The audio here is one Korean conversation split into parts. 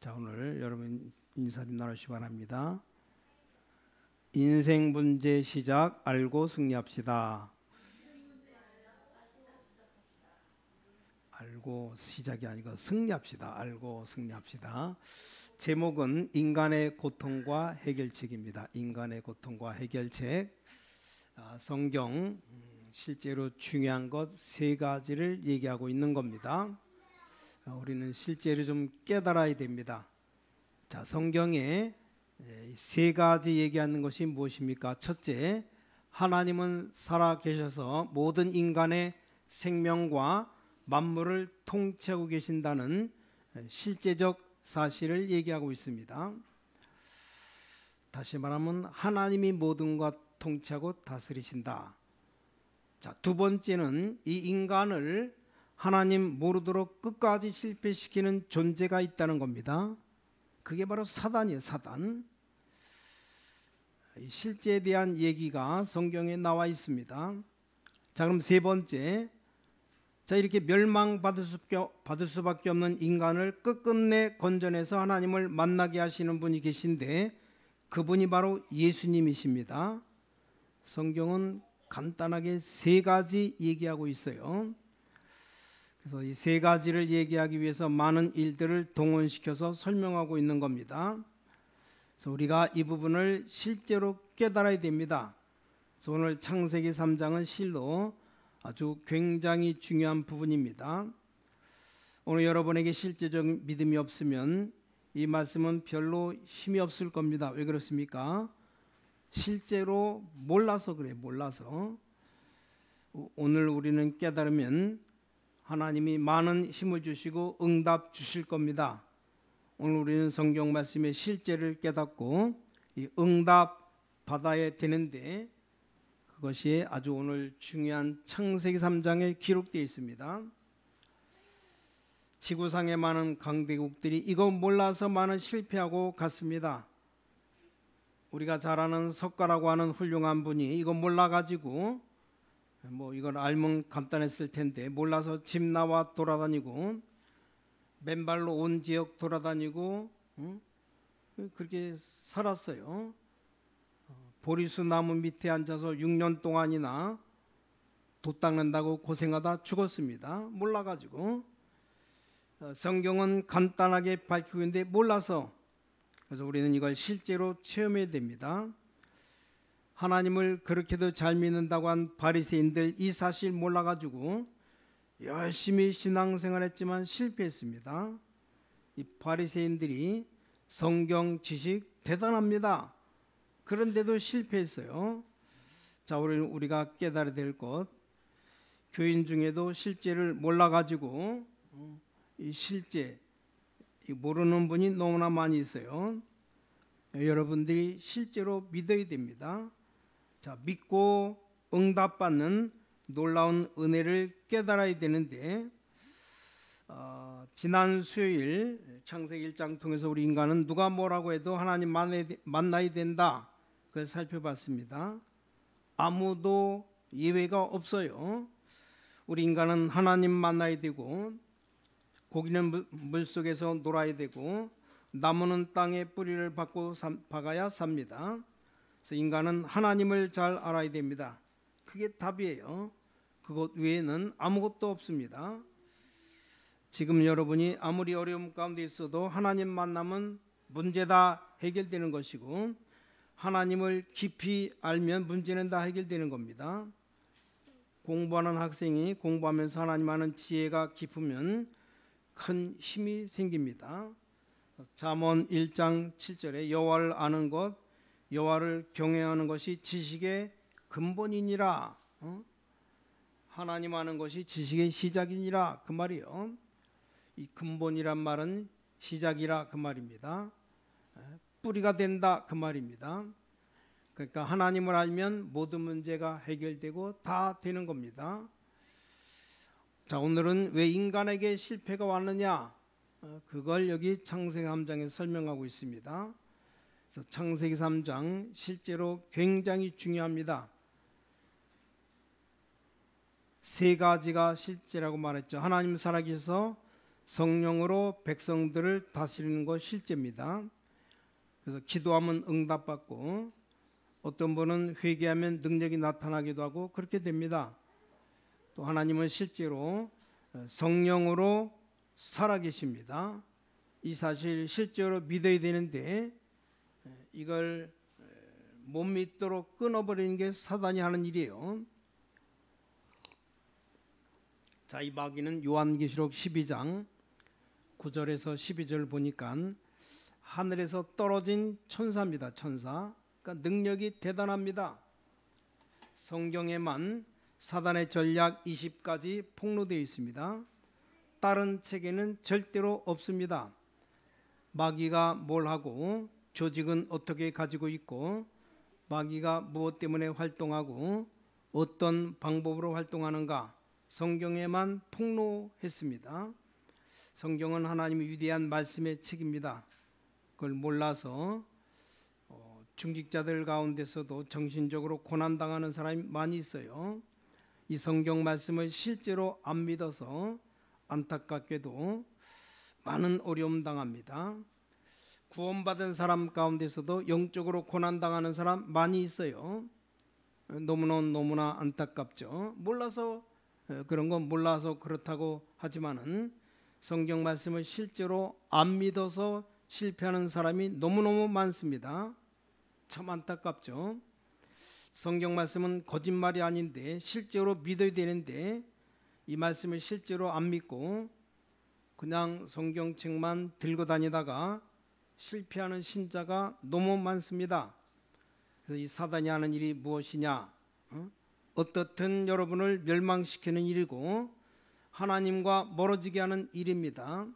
자, 오늘 여러분 인사 좀 나누시기 바랍니다. 인생 문제 시작 알고 승리합시다. 알고 시작이 아니고 승리합시다. 알고 승리합시다. 제목은 인간의 고통과 해결책입니다. 인간의 고통과 해결책. 성경 실제로 중요한 것 세 가지를 얘기하고 있는 겁니다. 우리는 실제로 좀 깨달아야 됩니다. 자, 성경에 세 가지 얘기하는 것이 무엇입니까? 첫째, 하나님은 살아 계셔서 모든 인간의 생명과 만물을 통치하고 계신다는 실제적 사실을 얘기하고 있습니다. 다시 말하면 하나님이 모든 것 통치하고 다스리신다. 자, 두 번째는 이 인간을 하나님 모르도록 끝까지 실패시키는 존재가 있다는 겁니다. 그게 바로 사단이에요. 사단. 실제에 대한 얘기가 성경에 나와 있습니다. 자, 그럼 세 번째, 자, 이렇게 멸망받을 수밖에 없는 인간을 끝끝내 건져내서 하나님을 만나게 하시는 분이 계신데 그분이 바로 예수님이십니다. 성경은 간단하게 세 가지 얘기하고 있어요. 그래서 이 세 가지를 얘기하기 위해서 많은 일들을 동원시켜서 설명하고 있는 겁니다. 그래서 우리가 이 부분을 실제로 깨달아야 됩니다. 그래서 오늘 창세기 3장은 실로 아주 굉장히 중요한 부분입니다. 오늘 여러분에게 실제적 믿음이 없으면 이 말씀은 별로 힘이 없을 겁니다. 왜 그렇습니까? 실제로 몰라서 그래요. 몰라서. 오늘 우리는 깨달으면 하나님이 많은 힘을 주시고 응답 주실 겁니다. 오늘 우리는 성경 말씀의 실제를 깨닫고 이 응답 받아야 되는데 그것이 아주 오늘 중요한 창세기 3장에 기록되어 있습니다. 지구상의 많은 강대국들이 이거 몰라서 많은 실패하고 갔습니다. 우리가 잘 아는 석가라고 하는 훌륭한 분이 이거 몰라가지고 이걸 알면 간단했을 텐데 몰라서 집 나와 돌아다니고 맨발로 온 지역 돌아다니고 그렇게 살았어요. 보리수 나무 밑에 앉아서 6년 동안이나 돛 닦는다고 고생하다 죽었습니다. 몰라가지고. 성경은 간단하게 밝히고 있는데 몰라서. 그래서 우리는 이걸 실제로 체험해야 됩니다. 하나님을 그렇게도 잘 믿는다고 한 바리새인들 이 사실 몰라가지고 열심히 신앙생활했지만 실패했습니다. 이 바리새인들이 성경 지식 대단합니다. 그런데도 실패했어요. 자, 우리가 깨달아야 될 것, 교인 중에도 실제를 몰라가지고 이 실제 모르는 분이 너무나 많이 있어요. 여러분들이 실제로 믿어야 됩니다. 자, 믿고 응답받는 놀라운 은혜를 깨달아야 되는데 지난 수요일 창세기 1장 통해서 우리 인간은 누가 뭐라고 해도 하나님 만나야 된다. 그걸 살펴봤습니다. 아무도 예외가 없어요. 우리 인간은 하나님 만나야 되고 고기는 물속에서 놀아야 되고 나무는 땅에 뿌리를 박아야 삽니다. 그래서 인간은 하나님을 잘 알아야 됩니다. 그게 답이에요. 그것 외에는 아무것도 없습니다. 지금 여러분이 아무리 어려움 가운데 있어도 하나님 만나면 문제 다 해결되는 것이고 하나님을 깊이 알면 문제는 다 해결되는 겁니다. 공부하는 학생이 공부하면서 하나님 아는 지혜가 깊으면 큰 힘이 생깁니다. 잠언 1장 7절에 여호와를 아는 것, 여호와를 경외하는 것이 지식의 근본이니라. 하나님 아는 것이 지식의 시작이니라 그 말이요. 이 근본이란 말은 시작이라 그 말입니다. 뿌리가 된다 그 말입니다. 그러니까 하나님을 알면 모든 문제가 해결되고 다 되는 겁니다. 자, 오늘은 왜 인간에게 실패가 왔느냐? 그걸 여기 창세기 3장에 설명하고 있습니다. 그래서 창세기 3장 실제로 굉장히 중요합니다. 세 가지가 실제라고 말했죠. 하나님 살아계셔서 성령으로 백성들을 다스리는 것 실제입니다. 그래서 기도하면 응답받고 어떤 분은 회개하면 능력이 나타나기도 하고 그렇게 됩니다. 또 하나님은 실제로 성령으로 살아계십니다. 이 사실 실제로 믿어야 되는데 이걸 못 믿도록 끊어버리는 게 사단이 하는 일이에요. 자, 이 마귀는 요한계시록 12장 9절에서 12절 보니까 하늘에서 떨어진 천사입니다. 천사. 그러니까 능력이 대단합니다. 성경에만 사단의 전략 20가지 폭로되어 있습니다. 다른 책에는 절대로 없습니다. 마귀가 뭘 하고 조직은 어떻게 가지고 있고 마귀가 무엇 때문에 활동하고 어떤 방법으로 활동하는가 성경에만 폭로했습니다. 성경은 하나님의 위대한 말씀의 책입니다. 그걸 몰라서 중직자들 가운데서도 정신적으로 고난당하는 사람이 많이 있어요. 이 성경 말씀을 실제로 안 믿어서 안타깝게도 많은 어려움 당합니다. 구원받은 사람 가운데서도 영적으로 고난당하는 사람 많이 있어요. 너무나 안타깝죠. 몰라서 그런 건 몰라서 그렇다고 하지만은 성경 말씀을 실제로 안 믿어서 실패하는 사람이 너무너무 많습니다. 참 안타깝죠. 성경 말씀은 거짓말이 아닌데 실제로 믿어야 되는데 이 말씀을 실제로 안 믿고 그냥 성경책만 들고 다니다가 실패하는 신자가 너무 많습니다. 그래서 이 사단이 하는 일이 무엇이냐? 어떻든 여러분을 멸망시키는 일이고 하나님과 멀어지게 하는 일입니다.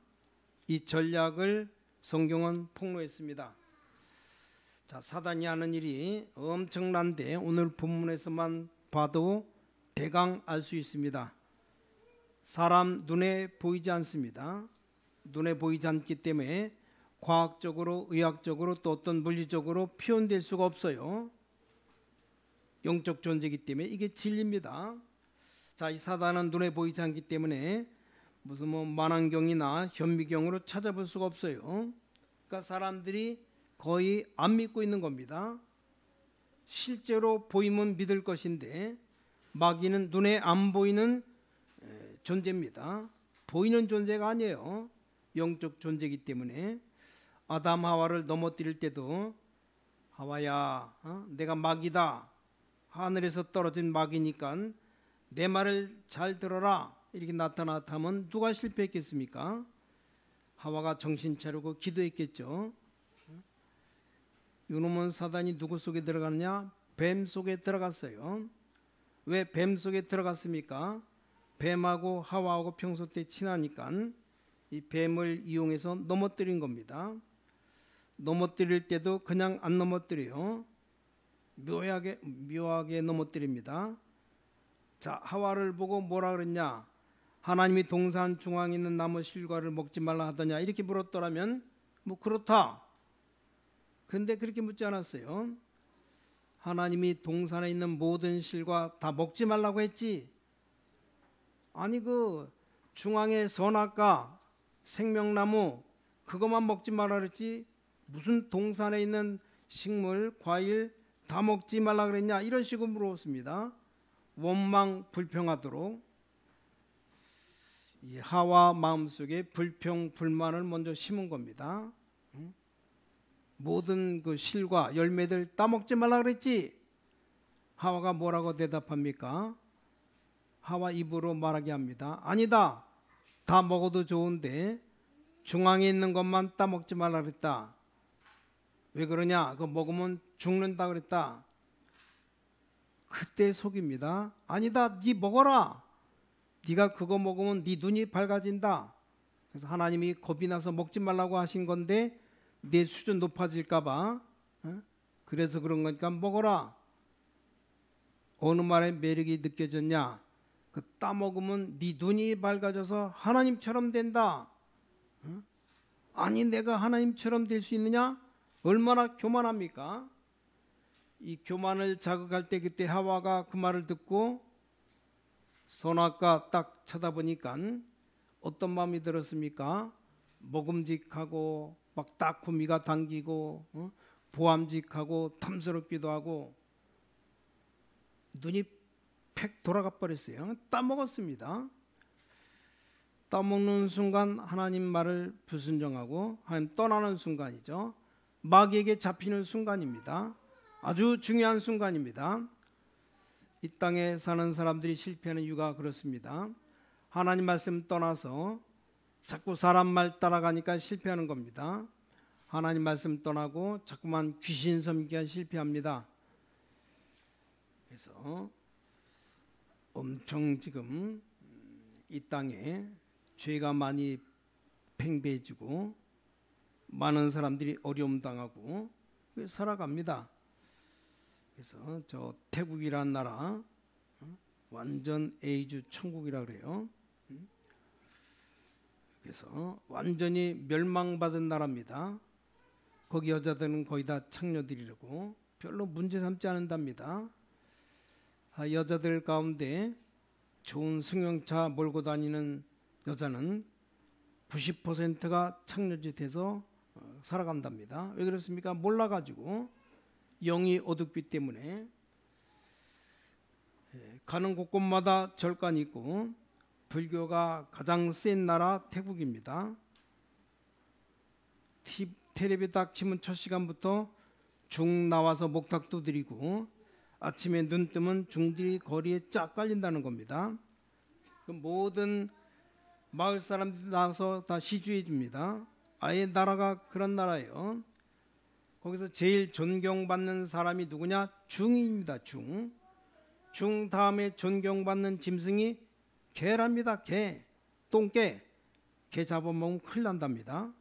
이 전략을 성경은 폭로했습니다. 자, 사단이 하는 일이 엄청난데 오늘 본문에서만 봐도 대강 알 수 있습니다. 사람 눈에 보이지 않습니다. 눈에 보이지 않기 때문에 과학적으로, 의학적으로 또 어떤 물리적으로 표현될 수가 없어요. 영적 존재이기 때문에 이게 진리입니다. 자, 이 사단은 눈에 보이지 않기 때문에 무슨 만안경이나 현미경으로 찾아볼 수가 없어요. 그러니까 사람들이 거의 안 믿고 있는 겁니다. 실제로 보이면 믿을 것인데 마귀는 눈에 안 보이는 존재입니다. 보이는 존재가 아니에요. 영적 존재이기 때문에 아담 하와를 넘어뜨릴 때도 하와야 내가 마귀다. 하늘에서 떨어진 마귀니까 내 말을 잘 들어라. 이렇게 나타나면 누가 실패했겠습니까? 하와가 정신 차리고 기도했겠죠. 이놈은 사단이 누구 속에 들어갔냐? 뱀 속에 들어갔어요. 왜 뱀 속에 들어갔습니까? 뱀하고 하와하고 평소 때 친하니까 이 뱀을 이용해서 넘어뜨린 겁니다. 넘어뜨릴 때도 그냥 안 넘어뜨려요. 묘하게 넘어뜨립니다. 자, 하와를 보고 뭐라 그랬냐? 하나님이 동산 중앙에 있는 나무 실과를 먹지 말라 하더냐? 이렇게 물었더라면 그렇다. 근데 그렇게 묻지 않았어요. 하나님이 동산에 있는 모든 실과 다 먹지 말라고 했지. 아니 그 중앙에 선악과 생명나무 그것만 먹지 말라 그랬지. 무슨 동산에 있는 식물, 과일 다 먹지 말라 그랬냐? 이런 식으로 물었습니다. 원망 불평하도록 이 하와 마음속에 불평 불만을 먼저 심은 겁니다. 모든 그 실과 열매들 따먹지 말라 그랬지. 하와가 뭐라고 대답합니까? 하와 입으로 말하게 합니다. 아니다. 다 먹어도 좋은데 중앙에 있는 것만 따먹지 말라 그랬다. 왜 그러냐? 그거 먹으면 죽는다 그랬다. 그때 속입니다. 아니다. 네 먹어라. 네가 그거 먹으면 네 눈이 밝아진다. 그래서 하나님이 겁이 나서 먹지 말라고 하신 건데 내 수준 높아질까 봐 그래서 그런 거니까 먹어라. 어느 말에 매력이 느껴졌냐? 그 따먹으면 네 눈이 밝아져서 하나님처럼 된다. 아니 내가 하나님처럼 될 수 있느냐? 얼마나 교만합니까? 이 교만을 자극할 때 그때 하와가 그 말을 듣고 선악과 딱 쳐다보니까 어떤 마음이 들었습니까? 먹음직하고 막 딱 구미가 당기고 보암직하고 탐스럽기도 하고 눈이 팩 돌아가 버렸어요. 따먹었습니다. 따먹는 순간 하나님 말을 불순종하고 하나님 떠나는 순간이죠. 마귀에게 잡히는 순간입니다. 아주 중요한 순간입니다. 이 땅에 사는 사람들이 실패하는 이유가 그렇습니다. 하나님 말씀 떠나서 자꾸 사람 말 따라가니까 실패하는 겁니다. 하나님 말씀 떠나고 자꾸만 귀신 섬기기가 실패합니다. 그래서 엄청 지금 이 땅에 죄가 많이 팽배해지고 많은 사람들이 어려움 당하고 살아갑니다. 그래서 저 태국이라는 나라 완전 에이즈 천국이라 그래요. 그래서 완전히 멸망받은 나라입니다. 거기 여자들은 거의 다 창녀들이라고 별로 문제 삼지 않는답니다. 여자들 가운데 좋은 승용차 몰고 다니는 여자는 90%가 창녀짓해서 살아간답니다. 왜 그렇습니까? 몰라가지고 영이 어둡기 때문에. 가는 곳곳마다 절간이 있고 불교가 가장 센 나라 태국입니다. 텔레비 딱 키면 첫 시간부터 중 나와서 목탁 두드리고 아침에 눈 뜨면 중들이 거리에 쫙 깔린다는 겁니다. 그 모든 마을 사람들이 나와서 다 시주해 줍니다. 아예 나라가 그런 나라예요. 거기서 제일 존경받는 사람이 누구냐? 중입니다. 중 다음에 존경받는 짐승이 개랍니다. 개, 똥개. 개 잡아먹으면 큰일 난답니다.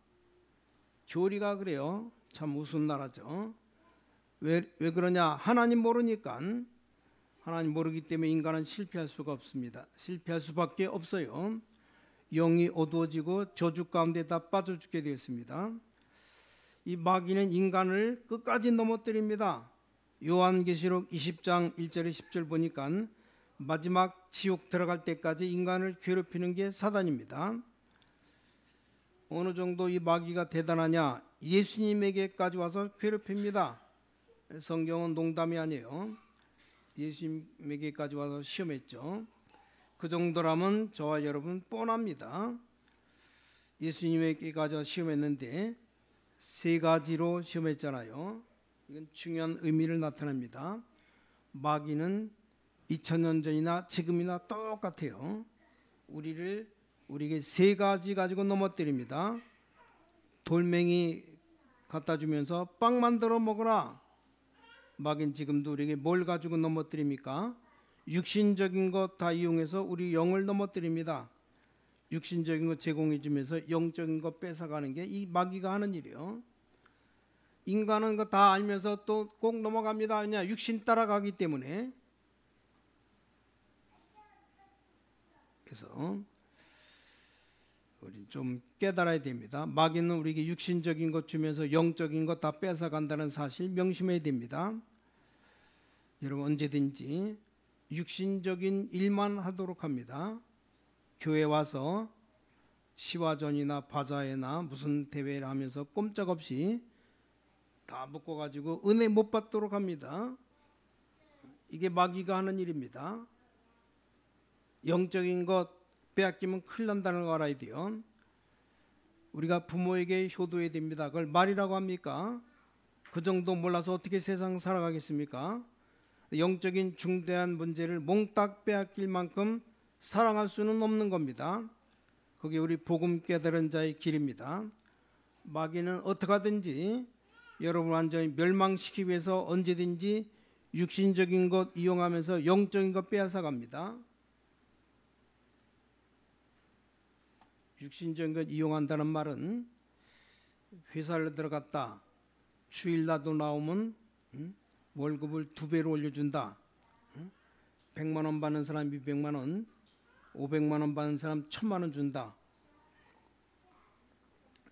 교리가 그래요. 참 우스운 나라죠. 왜 그러냐? 하나님 모르니까. 하나님 모르기 때문에 인간은 실패할 수가 없습니다. 실패할 수밖에 없어요. 영이 어두워지고 저주 가운데 다 빠져 죽게 되었습니다. 이 마귀는 인간을 끝까지 넘어뜨립니다. 요한계시록 20장 1절에 10절 보니까 마지막 지옥 들어갈 때까지 인간을 괴롭히는 게 사단입니다. 어느 정도 이 마귀가 대단하냐? 예수님에게까지 와서 괴롭힙니다. 성경은 농담이 아니에요. 예수님에게까지 와서 시험했죠. 그 정도라면 저와 여러분 뻔합니다. 예수님에게까지 시험했는데 세 가지로 시험했잖아요. 이건 중요한 의미를 나타냅니다. 마귀는 2000년 전이나 지금이나 똑같아요. 우리에게 세 가지 가지고 넘어뜨립니다. 돌멩이 갖다 주면서 빵 만들어 먹어라. 마귀는 지금도 우리에게 뭘 가지고 넘어뜨립니까? 육신적인 것 다 이용해서 우리 영을 넘어뜨립니다. 육신적인 것 제공해 주면서 영적인 것 뺏어가는 게 이 마귀가 하는 일이에요. 인간은 그 다 알면서 또 꼭 넘어갑니다. 왜냐? 육신 따라가기 때문에. 그래서 우리 좀 깨달아야 됩니다. 마귀는 우리에게 육신적인 것 주면서 영적인 것 다 뺏어간다는 사실 명심해야 됩니다. 여러분 언제든지 육신적인 일만 하도록 합니다. 교회 와서 시화전이나 바자회나 무슨 대회를 하면서 꼼짝없이 다 묶어가지고 은혜 못 받도록 합니다. 이게 마귀가 하는 일입니다. 영적인 것 빼앗기면 큰일 난다는 걸 알아야 돼요. 우리가 부모에게 효도해야 됩니다. 그걸 말이라고 합니까? 그 정도 몰라서 어떻게 세상 살아가겠습니까? 영적인 중대한 문제를 몽딱 빼앗길 만큼 사랑할 수는 없는 겁니다. 그게 우리 복음 깨달은 자의 길입니다. 마귀는 어떻게 하든지 여러분 완전히 멸망시키기 위해서 언제든지 육신적인 것 이용하면서 영적인 것 빼앗아 갑니다. 육신적인 것 이용한다는 말은 회사를 들어갔다 주일나도 나오면 월급을 2배로 올려준다. 100만 원 받는 사람이 200만 원, 500만 원 받는 사람 1000만 원 준다.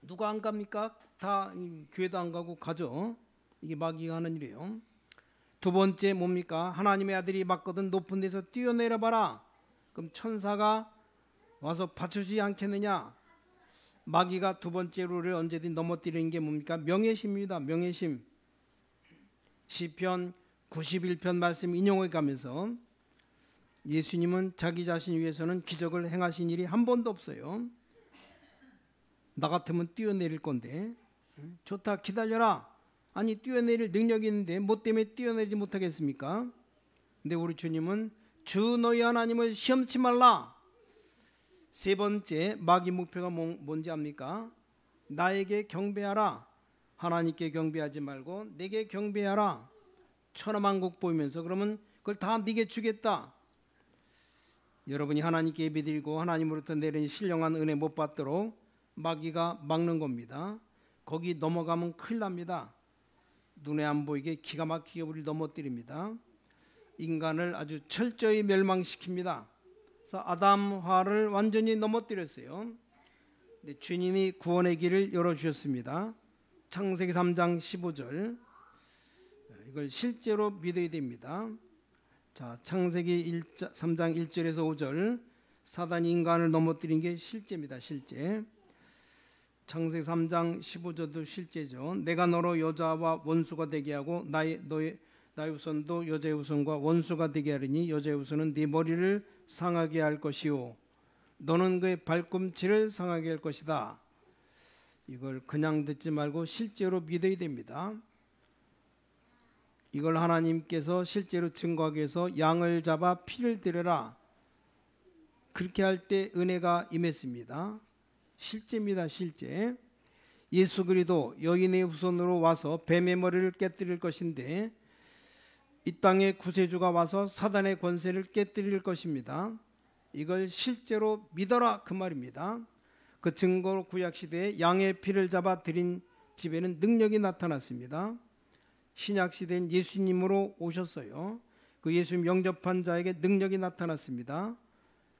누가 안 갑니까? 다 교회도 안 가고 가죠. 이게 마귀가 하는 일이에요. 두 번째 뭡니까? 하나님의 아들이 맞거든 높은 데서 뛰어내려 봐라. 그럼 천사가 와서 받쳐주지 않겠느냐. 마귀가 두 번째로 우리를 언제든 넘어뜨리는 게 뭡니까? 명예심입니다. 명예심. 시편 91편 말씀 인용해 가면서 예수님은 자기 자신 위해서는 기적을 행하신 일이 한 번도 없어요. 나 같으면 뛰어내릴 건데. 좋다, 기다려라. 아니, 뛰어내릴 능력이 있는데 뭐 때문에 뛰어내리지 못하겠습니까? 근데 우리 주님은 주 너희 하나님을 시험치 말라. 세 번째 마귀 목표가 뭔지 압니까? 나에게 경배하라. 하나님께 경배하지 말고 내게 경배하라. 천하만국 보이면서 그러면 그걸 다 네게 주겠다. 여러분이 하나님께 예배드리고 하나님으로부터 내린 신령한 은혜 못 받도록 마귀가 막는 겁니다. 거기 넘어가면 큰일 납니다. 눈에 안 보이게 기가 막히게 우리를 넘어뜨립니다. 인간을 아주 철저히 멸망시킵니다. 그래서 아담화를 완전히 넘어뜨렸어요. 근데 주님이 구원의 길을 열어주셨습니다. 창세기 3장 15절, 이걸 실제로 믿어야 됩니다. 자, 창세기 3장 1절에서 5절, 사단이 인간을 넘어뜨린 게 실제입니다. 실제. 창세기 3장 15절도 실제죠. 내가 너로 여자와 원수가 되게 하고 나의 후손도 여자의 후손과 원수가 되게 하리니 여자의 후손은 네 머리를 상하게 할 것이요 너는 그의 발꿈치를 상하게 할 것이다. 이걸 그냥 듣지 말고 실제로 믿어야 됩니다. 이걸 하나님께서 실제로 증거하기 위해서 양을 잡아 피를 드려라. 그렇게 할 때 은혜가 임했습니다. 실제입니다. 실제. 예수 그리스도 여인의 후손으로 와서 뱀의 머리를 깨뜨릴 것인데 이 땅에 구세주가 와서 사단의 권세를 깨뜨릴 것입니다. 이걸 실제로 믿어라 그 말입니다. 그 증거로 구약시대에 양의 피를 잡아 드린 집에는 능력이 나타났습니다. 신약시대엔 예수님으로 오셨어요. 그 예수님 영접한 자에게 능력이 나타났습니다.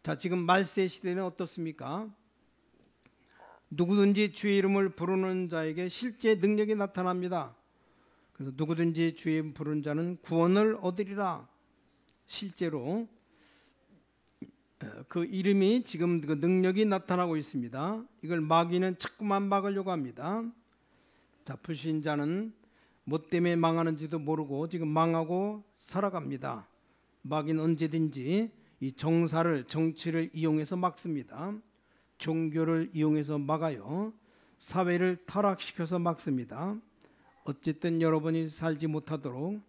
자, 지금 말세 시대는 어떻습니까? 누구든지 주의 이름을 부르는 자에게 실제 능력이 나타납니다. 그래서 누구든지 주의 이름 부르는 자는 구원을 얻으리라. 실제로 그 이름이 지금 그 능력이 나타나고 있습니다. 이걸 마귀는 자꾸만 막으려고 합니다. 자, 불신자는 뭐 때문에 망하는지도 모르고 지금 망하고 살아갑니다. 마귀는 언제든지 이 정사를, 정치를 이용해서 막습니다. 종교를 이용해서 막아요. 사회를 타락시켜서 막습니다. 어쨌든 여러분이 살지 못하도록,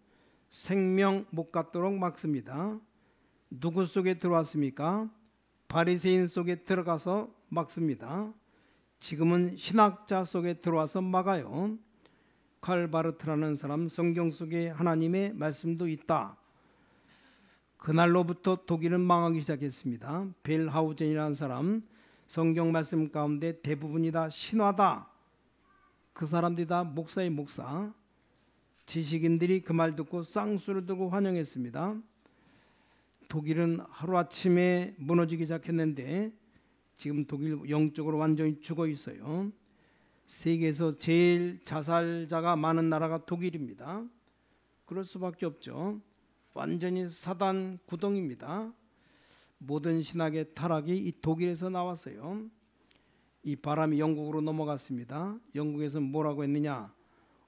생명 못 갖도록 막습니다. 누구 속에 들어왔습니까? 바리새인 속에 들어가서 막습니다. 지금은 신학자 속에 들어와서 막아요. 칼바르트라는 사람, 성경 속에 하나님의 말씀도 있다. 그날로부터 독일은 망하기 시작했습니다. 벨하우젠이라는 사람, 성경 말씀 가운데 대부분이 다 신화다. 그 사람들이 다 목사의 목사. 지식인들이 그 말 듣고 쌍수를 들고 환영했습니다. 독일은 하루아침에 무너지기 시작했는데 지금 독일 영적으로 완전히 죽어 있어요. 세계에서 제일 자살자가 많은 나라가 독일입니다. 그럴 수밖에 없죠. 완전히 사단 구덩입니다. 모든 신학의 타락이 이 독일에서 나왔어요. 이 바람이 영국으로 넘어갔습니다. 영국에서 뭐라고 했느냐?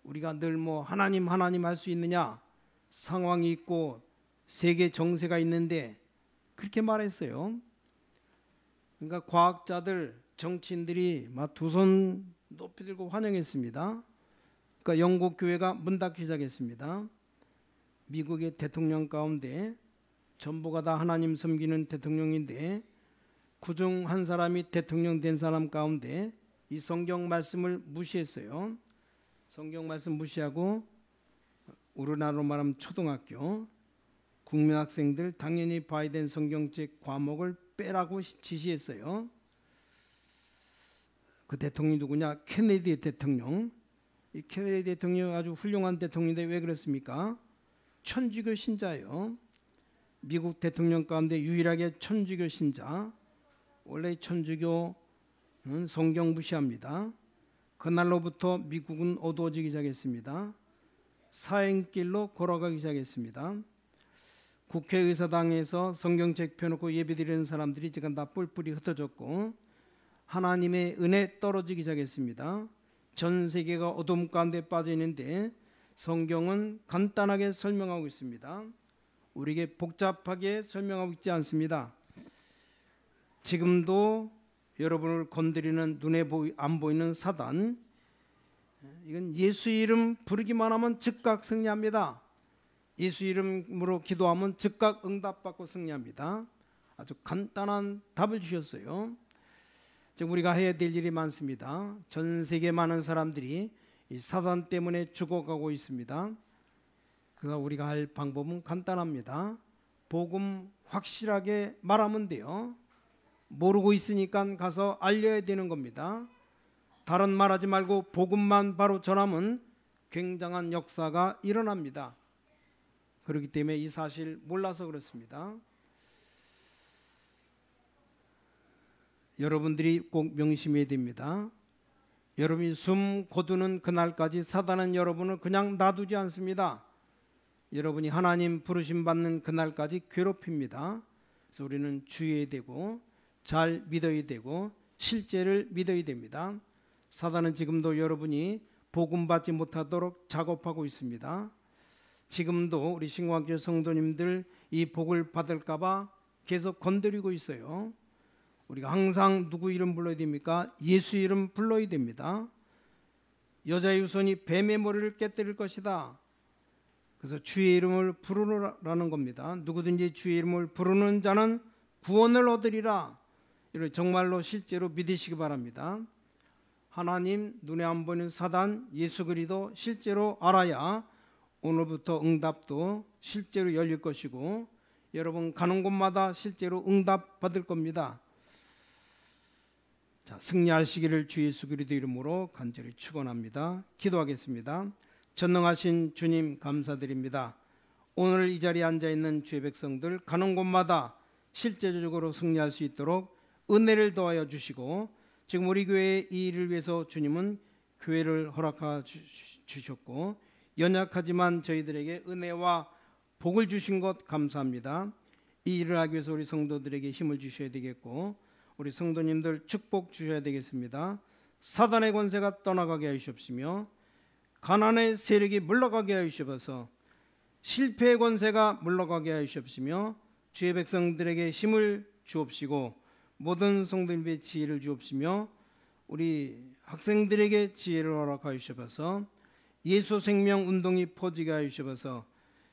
우리가 늘 뭐 하나님 할 수 있느냐? 상황이 있고 세계 정세가 있는데 그렇게 말했어요. 그러니까 과학자들, 정치인들이 막 두 손 높이 들고 환영했습니다. 그러니까 영국 교회가 문 닫기 시작했습니다. 미국의 대통령 가운데 전부가 다 하나님 섬기는 대통령인데 그중 한 사람이 대통령 된 사람 가운데 이 성경 말씀을 무시했어요. 성경 말씀 무시하고 우리나라로 말하면 초등학교 국민학생들 당연히 봐야 된 성경책 과목을 빼라고 지시했어요. 그 대통령이 누구냐? 케네디 대통령. 이 케네디 대통령 아주 훌륭한 대통령인데 왜 그랬습니까? 천주교 신자예요. 미국 대통령 가운데 유일하게 천주교 신자. 원래 천주교는 성경 무시합니다. 그날로부터 미국은 어두워지기 시작했습니다. 사행길로 걸어가기 시작했습니다. 국회의사당에서 성경책 펴놓고 예배드리는 사람들이 지금 다 뿔뿔이 흩어졌고 하나님의 은혜 떨어지기 시작했습니다. 전 세계가 어둠 가운데 빠져 있는데 성경은 간단하게 설명하고 있습니다. 우리에게 복잡하게 설명하고 있지 않습니다. 지금도 여러분을 건드리는 눈에 안 보이는 사단, 이건 예수 이름 부르기만 하면 즉각 승리합니다. 예수 이름으로 기도하면 즉각 응답받고 승리합니다. 아주 간단한 답을 주셨어요. 지금 우리가 해야 될 일이 많습니다. 전 세계 많은 사람들이 이 사단 때문에 죽어가고 있습니다. 그래서 우리가 할 방법은 간단합니다. 복음 확실하게 말하면 돼요. 모르고 있으니까 가서 알려야 되는 겁니다. 다른 말하지 말고 복음만 바로 전하면 굉장한 역사가 일어납니다. 그렇기 때문에 이 사실 몰라서 그렇습니다. 여러분들이 꼭 명심해야 됩니다. 여러분이 숨 거두는 그날까지 사단은 여러분을 그냥 놔두지 않습니다. 여러분이 하나님 부르심 받는 그날까지 괴롭힙니다. 그래서 우리는 주의해야 되고 잘 믿어야 되고 실제를 믿어야 됩니다. 사단은 지금도 여러분이 복음 받지 못하도록 작업하고 있습니다. 지금도 우리 신광교회 성도님들 이 복을 받을까 봐 계속 건드리고 있어요. 우리가 항상 누구 이름 불러야 됩니까? 예수 이름 불러야 됩니다. 여자의 후손이 뱀의 머리를 깨뜨릴 것이다. 그래서 주의 이름을 부르라는 겁니다. 누구든지 주의 이름을 부르는 자는 구원을 얻으리라. 이를 정말로 실제로 믿으시기 바랍니다. 하나님 눈에 안 보이는 사단 예수 그리스도 실제로 알아야 오늘부터 응답도 실제로 열릴 것이고 여러분 가는 곳마다 실제로 응답 받을 겁니다. 자, 승리하시기를 주 예수 그리스도 이름으로 간절히 축원합니다. 기도하겠습니다. 전능하신 주님 감사드립니다. 오늘 이 자리에 앉아 있는 주의 백성들 가는 곳마다 실제적으로 승리할 수 있도록 은혜를 더하여 주시고 지금 우리 교회의 이 일을 위해서 주님은 교회를 허락하 주셨고 연약하지만 저희들에게 은혜와 복을 주신 것 감사합니다. 이 일을 하기 위해서 우리 성도들에게 힘을 주셔야 되겠고 우리 성도님들 축복 주셔야 되겠습니다. 사단의 권세가 떠나가게 하시옵시며 가난의 세력이 물러가게 하시옵소서. 실패의 권세가 물러가게 하시옵시며 주의 백성들에게 힘을 주옵시고 모든 성도님의 지혜를 주옵시며 우리 학생들에게 지혜를 허락하시옵소서. 예수 생명 운동이 퍼지게 하시옵소서.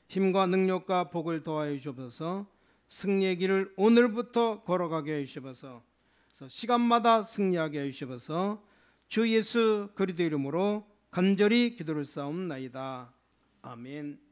힘과 능력과 복을 더하여 주옵소서. 승리의 길을 오늘부터 걸어가게 하시옵소서. 시간마다 승리하게 하시옵소서. 주 예수 그리스도 이름으로 간절히 기도를 쌓옵나이다. 아멘.